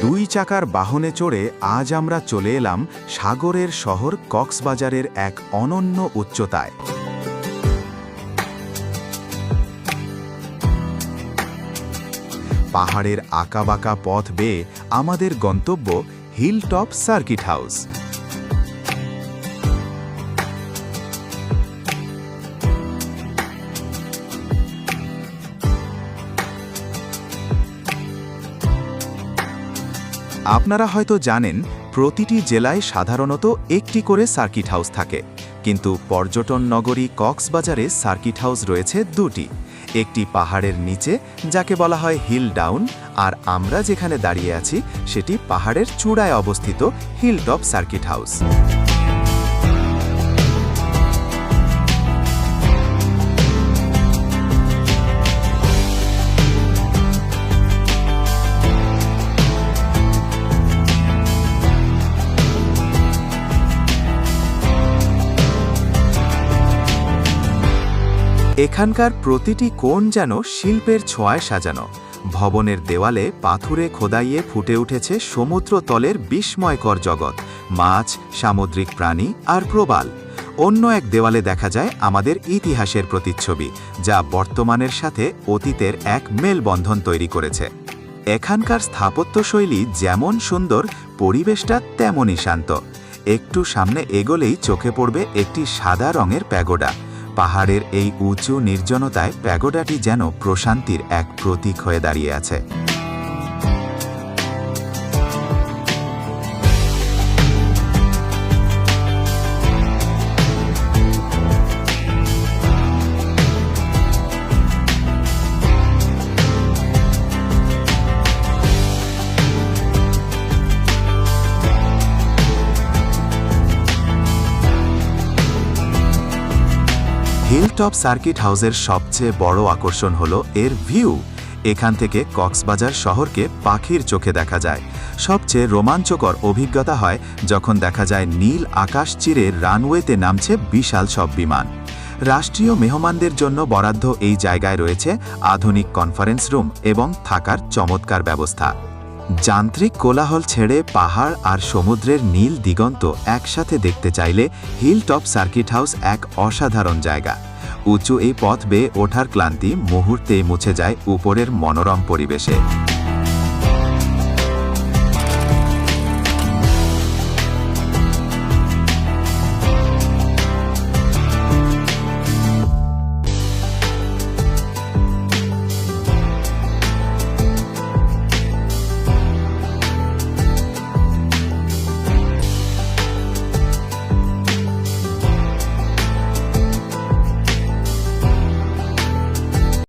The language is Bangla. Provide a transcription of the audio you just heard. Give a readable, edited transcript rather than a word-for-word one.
দুই চাকার বাহনে চড়ে আজ আমরা চলে এলাম সাগরের শহর কক্সবাজারের এক অনন্য উচ্চতায়। পাহাড়ের আঁকাবাঁকা পথ বেয়ে আমাদের গন্তব্য হিলটপ সার্কিট হাউস। আপনারা হয়তো জানেন, প্রতিটি জেলায় সাধারণত একটি করে সার্কিট হাউস থাকে, কিন্তু পর্যটন নগরী কক্সবাজারে সার্কিট হাউস রয়েছে দুটি। একটি পাহাড়ের নিচে, যাকে বলা হয় হিল ডাউন, আর আমরা যেখানে দাঁড়িয়ে আছি সেটি পাহাড়ের চূড়ায় অবস্থিত হিলটপ সার্কিট হাউস। এখানকার প্রতিটি কোণ যেন শিল্পের ছোঁয়ায় সাজানো। ভবনের দেওয়ালে পাথুরে খোদাইয়ে ফুটে উঠেছে সমুদ্র তলের বিস্ময়কর জগৎ, মাছ, সামুদ্রিক প্রাণী আর প্রবাল। অন্য এক দেওয়ালে দেখা যায় আমাদের ইতিহাসের প্রতিচ্ছবি, যা বর্তমানের সাথে অতীতের এক মেলবন্ধন তৈরি করেছে। এখানকার স্থাপত্যশৈলী যেমন সুন্দর, পরিবেশটা তেমনই শান্ত। একটু সামনে এগোলেই চোখে পড়বে একটি সাদা রঙের প্যাগোডা। পাহাড়ের এই উঁচু নির্জনতায় প্যাগোডাটি যেন প্রশান্তির এক প্রতীক হয়ে দাঁড়িয়ে আছে। হিলটপ সার্কিট হাউসের সবচেয়ে বড় আকর্ষণ হল এর ভিউ। এখান থেকে কক্সবাজার শহরকে পাখির চোখে দেখা যায়। সবচেয়ে রোমাঞ্চকর অভিজ্ঞতা হয় যখন দেখা যায় নীল আকাশ চিরে রানওয়েতে নামছে বিশাল সব বিমান। রাষ্ট্রীয় মেহমানদের জন্য বরাদ্দ এই জায়গায় রয়েছে আধুনিক কনফারেন্স রুম এবং থাকার চমৎকার ব্যবস্থা। যান্ত্রিক কোলাহল ছেড়ে পাহাড় আর সমুদ্রের নীল দিগন্ত একসাথে দেখতে চাইলে হিলটপ সার্কিট হাউস এক অসাধারণ জায়গা। উঁচু এই পথ বেয়ে ওঠার ক্লান্তি মুহূর্তেই মুছে যায় উপরের মনোরম পরিবেশে।